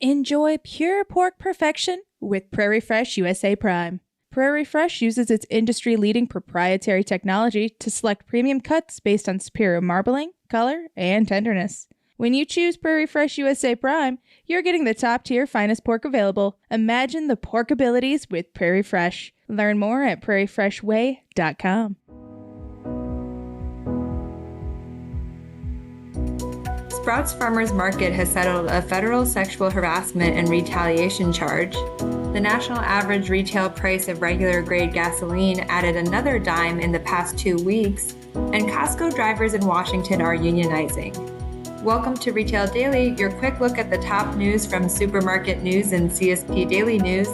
Enjoy pure pork perfection with Prairie Fresh USA Prime. Prairie Fresh uses its industry-leading proprietary technology to select premium cuts based on superior marbling, color, and tenderness. When you choose Prairie Fresh USA Prime, you're getting the top-tier finest pork available. Imagine the pork abilities with Prairie Fresh. Learn more at prairiefreshway.com. Sprouts Farmers Market has settled a federal sexual harassment and retaliation charge. The national average retail price of regular grade gasoline added another dime in the past 2 weeks, and Costco drivers in Washington are unionizing. Welcome to Retail Daily, your quick look at the top news from Supermarket News and CSP Daily News.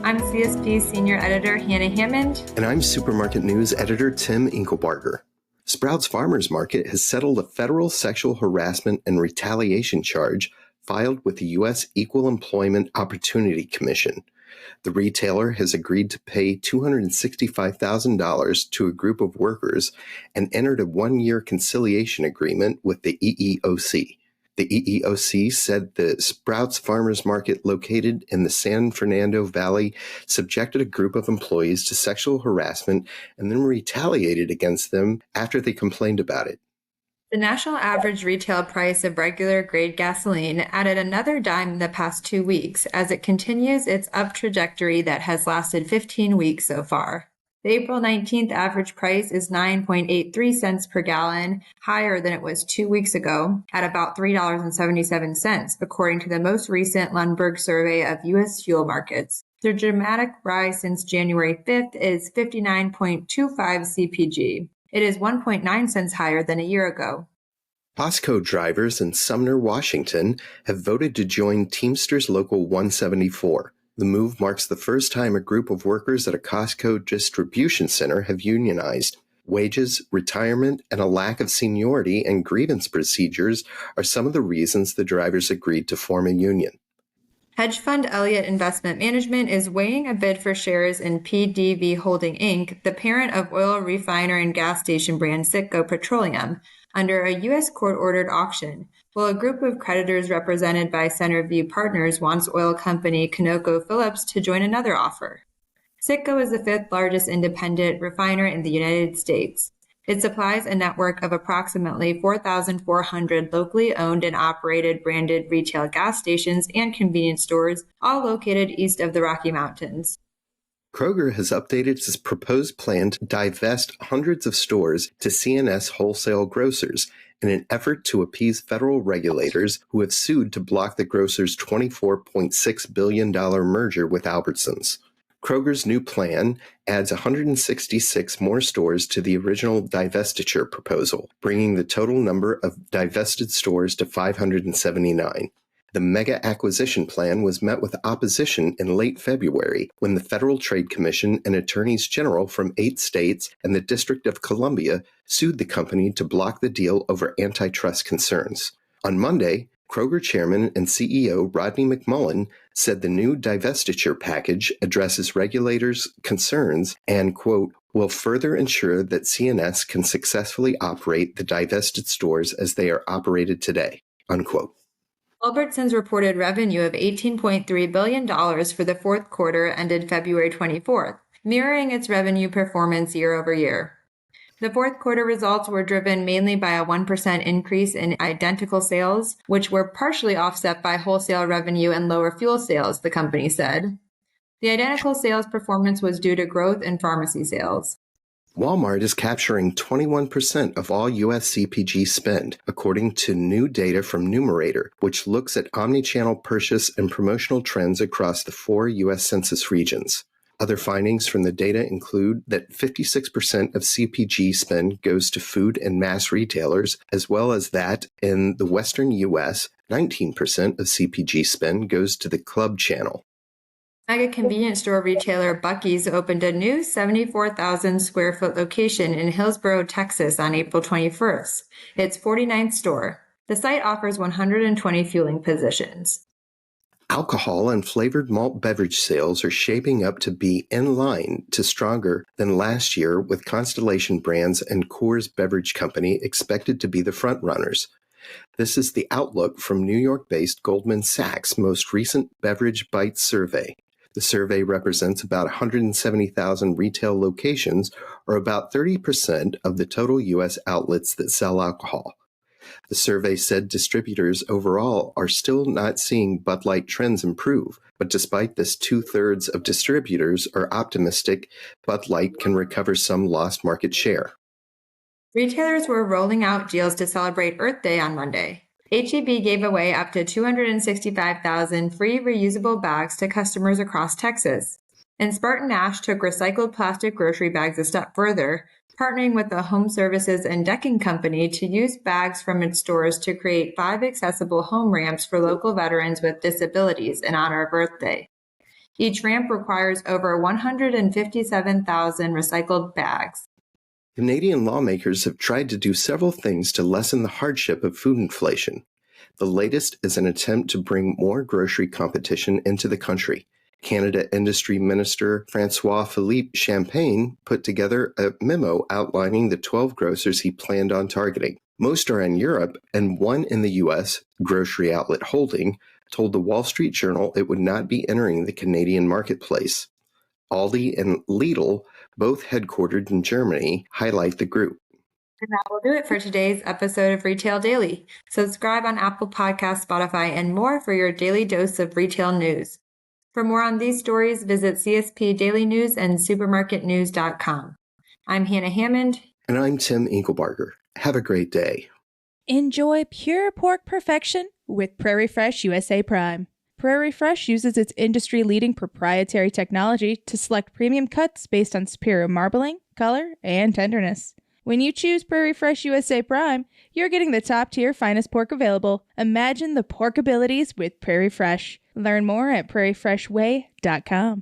I'm CSP Senior Editor Hannah Hammond. And I'm Supermarket News Editor Tim Inkelbarger. Sprouts Farmers Market has settled a federal sexual harassment and retaliation charge filed with the U.S. Equal Employment Opportunity Commission. The retailer has agreed to pay $265,000 to a group of workers and entered a one-year conciliation agreement with the EEOC. The EEOC said the Sprouts Farmers Market located in the San Fernando Valley subjected a group of employees to sexual harassment and then retaliated against them after they complained about it. The national average retail price of regular grade gasoline added another dime in the past 2 weeks as it continues its up trajectory that has lasted 15 weeks so far. The April 19th average price is 9.83 cents per gallon, higher than it was 2 weeks ago at about $3.77, according to the most recent Lundberg survey of U.S. fuel markets. The dramatic rise since January 5th is 59.25 CPG. It is 1.9 cents higher than a year ago. Costco drivers in Sumner, Washington have voted to join Teamsters Local 174. The move marks the first time a group of workers at a Costco distribution center have unionized. Wages, retirement, and a lack of seniority and grievance procedures are some of the reasons the drivers agreed to form a union. Hedge fund Elliott Investment Management is weighing a bid for shares in PDV Holding Inc., the parent of oil refiner and gas station brand Citgo Petroleum, under a U.S. court-ordered auction, while a group of creditors represented by Centerview Partners wants oil company ConocoPhillips to join another offer. Citgo is the fifth largest independent refiner in the United States. It supplies a network of approximately 4,400 locally owned and operated branded retail gas stations and convenience stores, all located east of the Rocky Mountains. Kroger has updated its proposed plan to divest hundreds of stores to C&S wholesale grocers in an effort to appease federal regulators who have sued to block the grocer's $24.6 billion merger with Albertsons. Kroger's new plan adds 166 more stores to the original divestiture proposal, bringing the total number of divested stores to 579. The mega acquisition plan was met with opposition in late February when the Federal Trade Commission and attorneys general from 8 states and the District of Columbia sued the company to block the deal over antitrust concerns. On Monday, Kroger chairman and CEO Rodney McMullen said the new divestiture package addresses regulators' concerns and, quote, will further ensure that C&S can successfully operate the divested stores as they are operated today, unquote. Albertsons reported revenue of $18.3 billion for the fourth quarter ended February 24th, mirroring its revenue performance year over year. The fourth quarter results were driven mainly by a 1% increase in identical sales, which were partially offset by wholesale revenue and lower fuel sales, the company said. The identical sales performance was due to growth in pharmacy sales. Walmart is capturing 21% of all U.S. CPG spend, according to new data from Numerator, which looks at omnichannel purchase and promotional trends across the 4 U.S. Census regions. Other findings from the data include that 56% of CPG spend goes to food and mass retailers, as well as that in the Western U.S., 19% of CPG spend goes to the club channel. Mega convenience store retailer Buc-ee's opened a new 74,000 square foot location in Hillsboro, Texas on April 21st, its 49th store. The site offers 120 fueling positions. Alcohol and flavored malt beverage sales are shaping up to be in line to stronger than last year, with Constellation Brands and Coors Beverage Company expected to be the frontrunners. This is the outlook from New York-based Goldman Sachs' most recent Beverage Bites survey. The survey represents about 170,000 retail locations, or about 30% of the total U.S. outlets that sell alcohol. The survey said distributors overall are still not seeing Bud Light trends improve, but despite this, 2/3 of distributors are optimistic Bud Light can recover some lost market share. Retailers were rolling out deals to celebrate Earth Day on Monday. H-E-B gave away up to 265,000 free reusable bags to customers across Texas. And Spartan Nash took recycled plastic grocery bags a step further, partnering with the home services and decking company to use bags from its stores to create 5 accessible home ramps for local veterans with disabilities in honor of Earth Day. Each ramp requires over 157,000 recycled bags. Canadian lawmakers have tried to do several things to lessen the hardship of food inflation. The latest is an attempt to bring more grocery competition into the country. Canada Industry Minister François-Philippe Champagne put together a memo outlining the 12 grocers he planned on targeting. Most are in Europe, and one in the U.S., Grocery Outlet Holding, told the Wall Street Journal it would not be entering the Canadian marketplace. Aldi and Lidl, both headquartered in Germany, highlight the group. And that will do it for today's episode of Retail Daily. Subscribe on Apple Podcasts, Spotify, and more for your daily dose of retail news. For more on these stories, visit CSP Daily News and supermarketnews.com. I'm Hannah Hammond. And I'm Tim Inkelbarger. Have a great day. Enjoy pure pork perfection with Prairie Fresh USA Prime. Prairie Fresh uses its industry-leading proprietary technology to select premium cuts based on superior marbling, color, and tenderness. When you choose Prairie Fresh USA Prime, you're getting the top-tier finest pork available. Imagine the pork abilities with Prairie Fresh. Learn more at prairiefreshway.com.